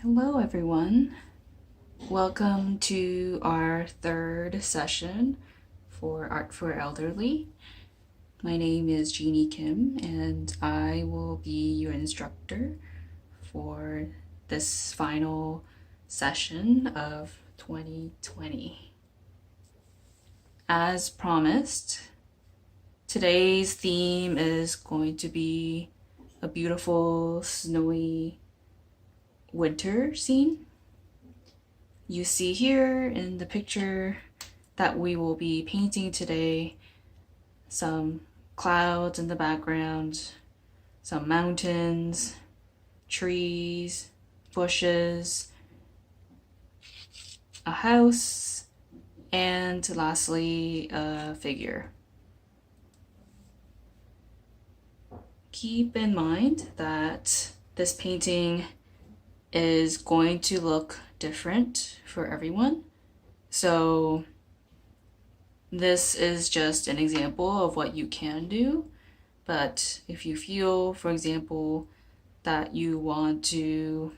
Hello everyone. Welcome to our third session for Art for Elderly. My name is Jeannie Kim and I will be your instructor for this final session of 2020. As promised, today's theme is going to be a beautiful snowy winter scene. You see here in the picture that we will be painting today some clouds in the background, some mountains, trees, bushes, a house, and lastly a figure. Keep in mind that this painting is going to look different for everyone. So this is just an example of what you can do. But if you feel, for example, that you want to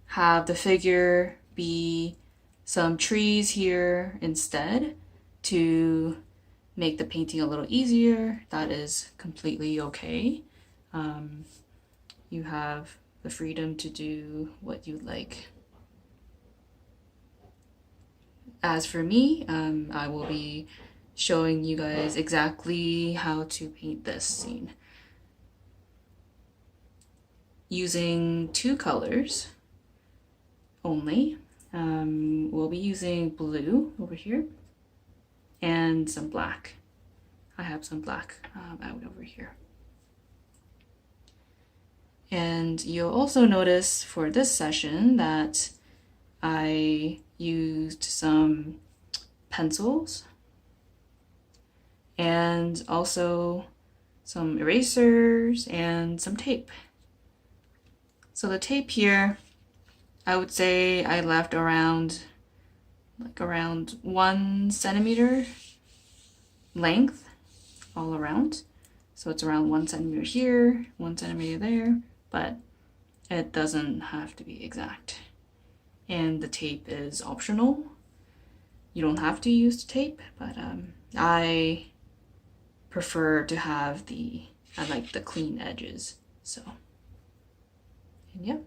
have the figure be some trees here instead to make the painting a little easier, that is completely okay. You have the freedom to do what you like. As for me, I will be showing you guys exactly how to paint this scene. Using two colors only. We'll be using blue over here and some black. I have some black out over here. And you'll also notice for this session that I used some pencils and also some erasers and some tape. So the tape here, I would say I left around 1 centimeter length all around. So it's around 1 centimeter here, 1 centimeter there, but it doesn't have to be exact. And the tape is optional. You don't have to use the tape, but I prefer to have I like the clean edges. So, and yeah.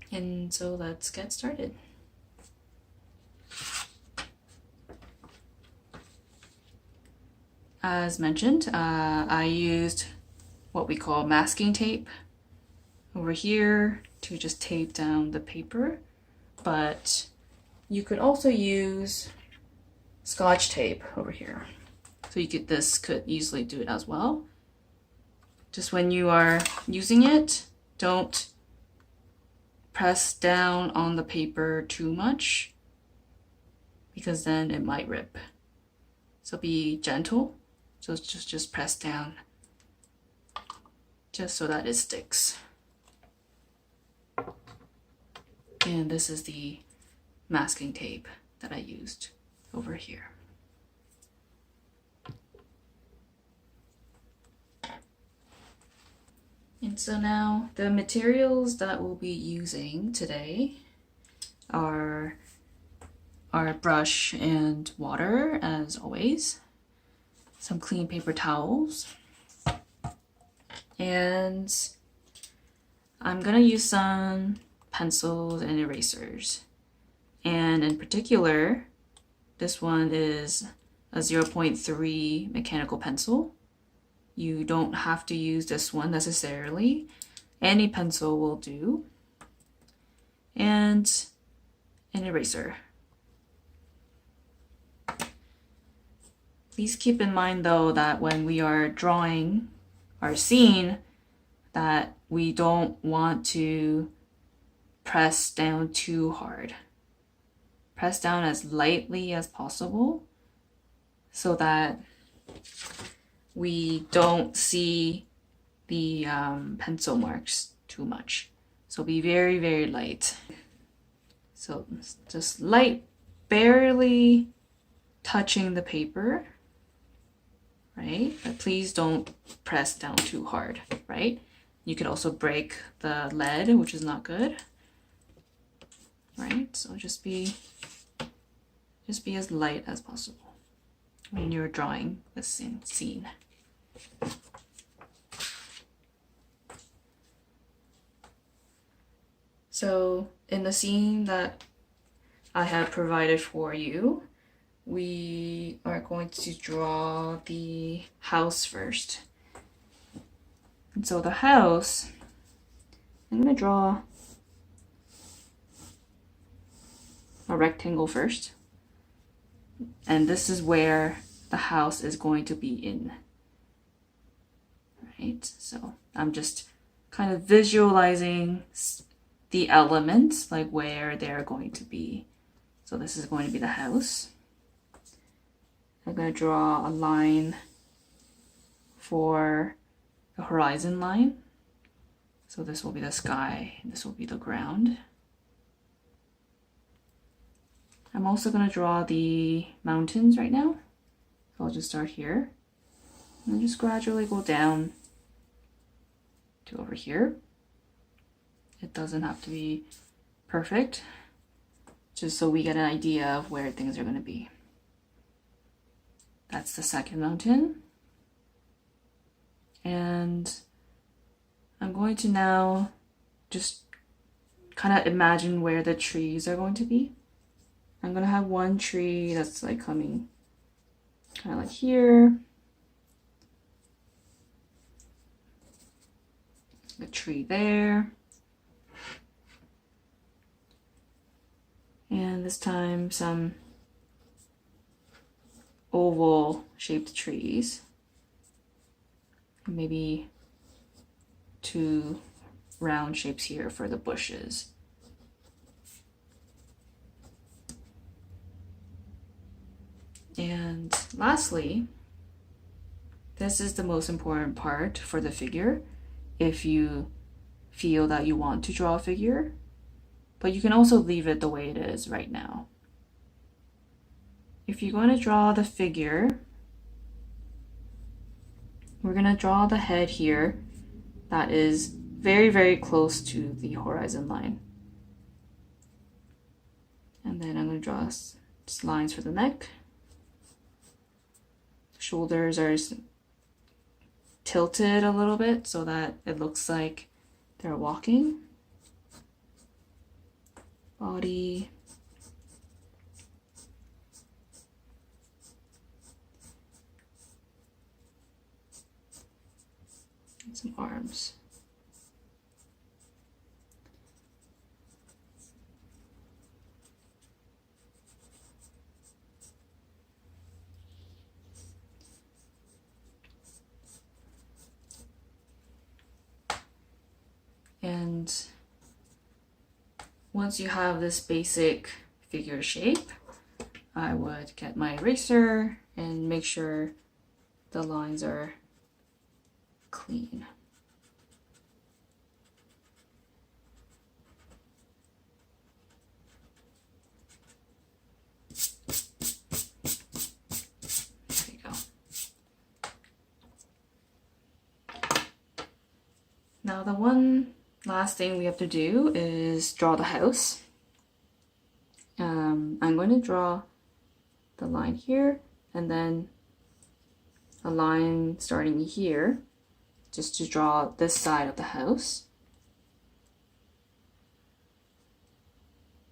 And so let's get started. As mentioned, I used what we call masking tape over here to just tape down the paper, but you could also use Scotch tape over here. So this could easily do it as well. Just when you are using it, don't press down on the paper too much because then it might rip. So be gentle. So just press down just so that it sticks. And this is the masking tape that I used over here. And so now the materials that we'll be using today are our brush and water, as always, some clean paper towels, and I'm gonna use some pencils and erasers. And in particular, this one is a 0.3 mechanical pencil. You don't have to use this one necessarily. Any pencil will do. And an eraser. Please keep in mind though that when we are drawing our scene, that we don't want to press down too hard. Press down as lightly as possible so that we don't see the pencil marks too much. So be very, very light. So just light, barely touching the paper, right? But please don't press down too hard, right? you could also break the lead, which is not good. Right? So just be as light as possible when you're drawing this scene. So in the scene that I have provided for you, we are going to draw the house first. And so the house, I'm going to draw a rectangle first. And this is where the house is going to be in. Right? So I'm just kind of visualizing the elements, like where they're going to be. So this is going to be the house. I'm going to draw a line for the horizon line. So this will be the sky, and this will be the ground. I'm also going to draw the mountains right now. So I'll just start here and then just gradually go down to over here. It doesn't have to be perfect, just so we get an idea of where things are going to be. That's the second mountain. And I'm going to now just kind of imagine where the trees are going to be. I'm going to have one tree that's like coming kind of like here. A tree there. And this time some oval shaped trees. Maybe 2 round shapes here for the bushes. And lastly, this is the most important part for the figure. If you feel that you want to draw a figure, but you can also leave it the way it is right now. If you're going to draw the figure, we're going to draw the head here that is very, very close to the horizon line. And then I'm going to draw just lines for the neck. Shoulders are tilted a little bit so that it looks like they're walking. Body. And some arms. And once you have this basic figure shape, I would get my eraser and make sure the lines are clean. There you go. Now the one last thing we have to do is draw the house. I'm going to draw the line here and then a line starting here just to draw this side of the house.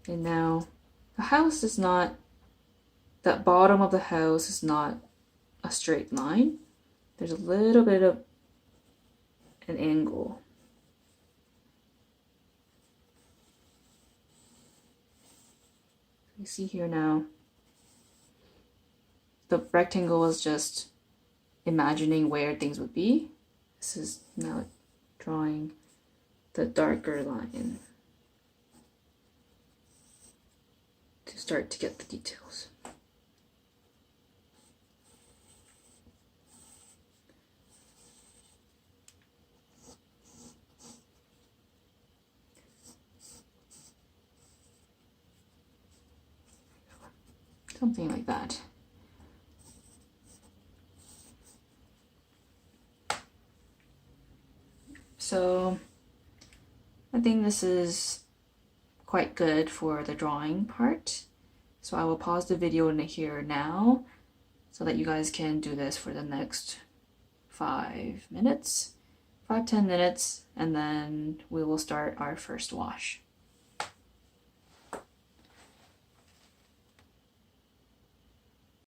And now the house is not, the bottom of the house is not a straight line. There's a little bit of an angle. You see here now, the rectangle was just imagining where things would be. This is now drawing the darker line to start to get the details. Something like that. So I think this is quite good for the drawing part. So I will pause the video in here now so that you guys can do this for the next 5 minutes, 5-10 minutes, and then we will start our first wash.